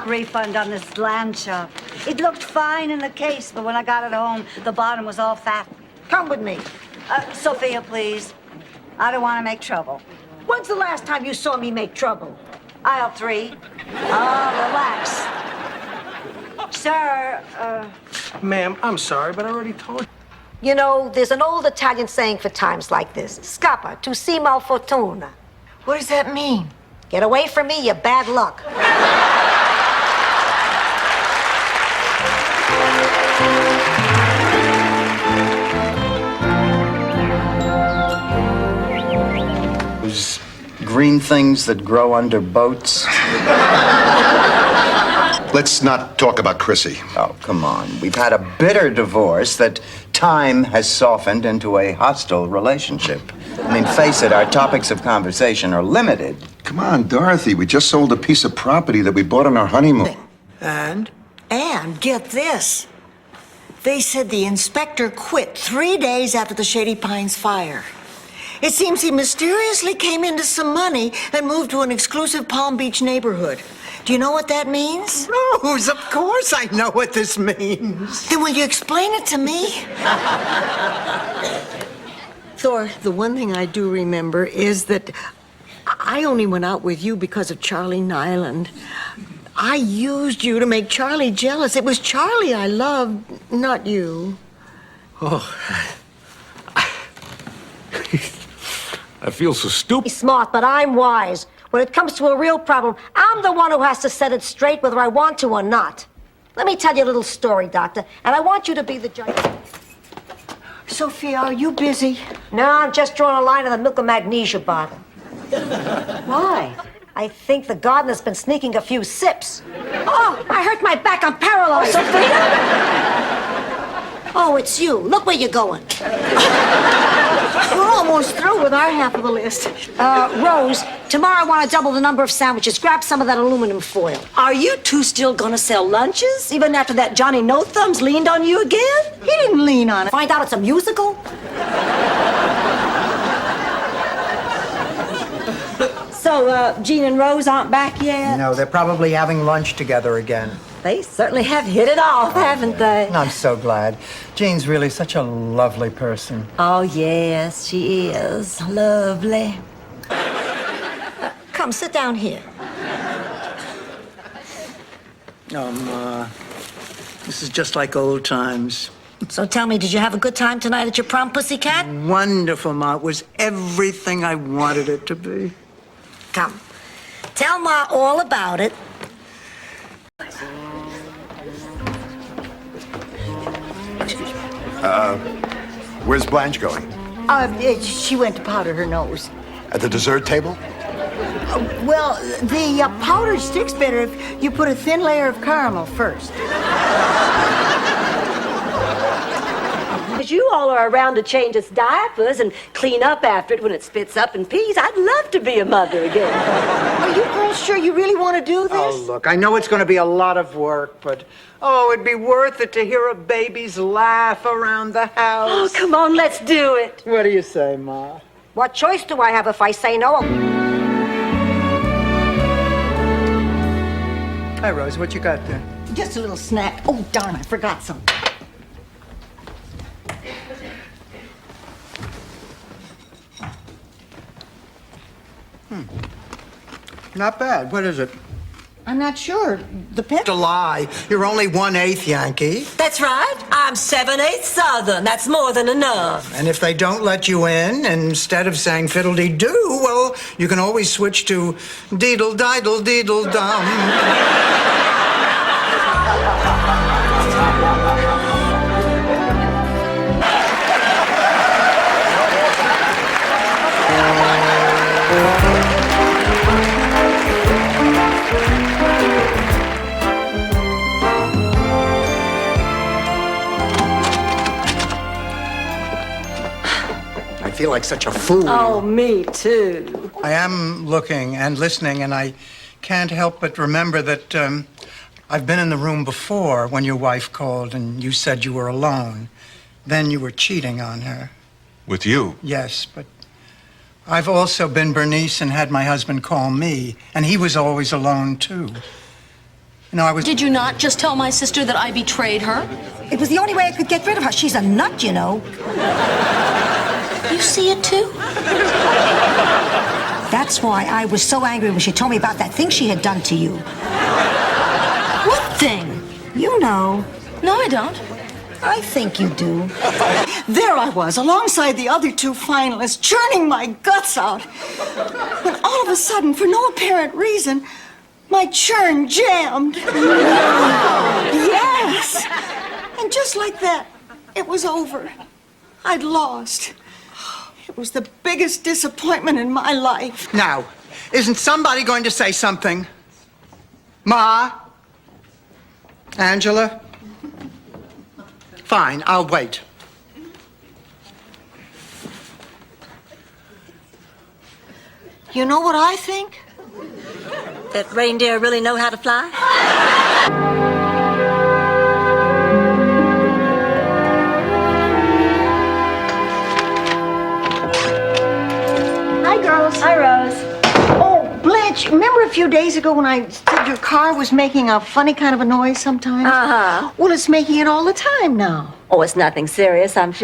Refund on this land shop. It looked fine in the case, but when I got it home, the bottom was all fat. Come with me. Sophia, please. I don't want to make trouble. When's the last time you saw me make trouble? Aisle 3. Oh, relax. Sir, Ma'am, I'm sorry, but I already told you. You know, there's an old Italian saying for times like this. Scappa, tu si malfortuna. What does that mean? Get away from me, you bad luck. Those green things that grow under boats. Let's not talk about Chrissy. Oh, come on. We've had a bitter divorce that time has softened into a hostile relationship. I mean, face it, our topics of conversation are limited. Come on, Dorothy. We just sold a piece of property that we bought on our honeymoon. And? And get this. They said the inspector quit 3 days after the Shady Pines fire. It seems he mysteriously came into some money and moved to an exclusive Palm Beach neighborhood. Do you know what that means? Rose, of course I know what this means. Then will you explain it to me? Thor, the one thing I do remember is that I only went out with you because of Charlie Nyland. I used you to make Charlie jealous. It was Charlie I loved, not you. Oh. I feel so stupid. He's smart, but I'm wise. When it comes to a real problem, I'm the one who has to set it straight whether I want to or not. Let me tell you a little story, Doctor, and I want you to be the judge. Sophia, are you busy? No, I'm just drawing a line in the milk of magnesia bottle. why? I think the gardener's been sneaking a few sips. Oh, I hurt my back. I'm paralyzed. Sophia? Oh, it's you. Look where you're going. We're almost through with our half of the list. Rose, tomorrow I want to double the number of sandwiches. Grab some of that aluminum foil. Are you two still gonna sell lunches, even after that Johnny No-Thumbs leaned on you again? He didn't lean on it. Find out it's a musical? So, Jean and Rose aren't back yet? No, they're probably having lunch together again. They certainly have hit it off, haven't they? I'm so glad. Jean's really such a lovely person. Oh, yes, she is. Lovely. Come, sit down here. Oh, Ma. This is just like old times. So tell me, did you have a good time tonight at your prom, Pussycat? Wonderful, Ma. It was everything I wanted it to be. Come. Tell Ma all about it. Where's Blanche going? She went to powder her nose. At the dessert table? Well, the powder sticks better if you put a thin layer of caramel first. Because you all are around to change its diapers and clean up after it when it spits up and pees. I'd love to be a mother again. Are you girls sure you really want to do this? Oh, look, I know it's going to be a lot of work, but, it'd be worth it to hear a baby's laugh around the house. Oh, come on, let's do it. What do you say, Ma? What choice do I have if I say no? Hi, Rose. What you got there? Just a little snack. Oh, darn, I forgot some. Not bad. What is it? I'm not sure. The pep. A lie. You're only 1/8 Yankee. That's right. I'm 7/8 Southern. That's more than enough. And if they don't let you in, instead of saying fiddle-dee-doo, well, you can always switch to deedle-diddle-deedle-dum. I feel like such a fool. Oh, me too. I am looking and listening, and I can't help but remember that I've been in the room before when your wife called and you said you were alone. Then you were cheating on her. With you? Yes, but I've also been Bernice and had my husband call me, and he was always alone too. You know, I was. Did you not just tell my sister that I betrayed her? It was the only way I could get rid of her. She's a nut, you know. You see it too? That's why I was so angry when she told me about that thing she had done to you. What thing? You know. No, I don't. I think you do. There I was, alongside the other two finalists, churning my guts out. When all of a sudden, for no apparent reason, my churn jammed. Yes. And just like that, it was over. I'd lost. It was the biggest disappointment in my life. Now, isn't somebody going to say something? Ma? Angela? Fine, I'll wait. You know what I think? That reindeer really know how to fly? Hi, girls. Hi, Rose. Oh, Blanche, remember a few days ago when I said your car was making a funny kind of a noise sometimes? Uh-huh. Well, it's making it all the time now. Oh, it's nothing serious, I'm sure.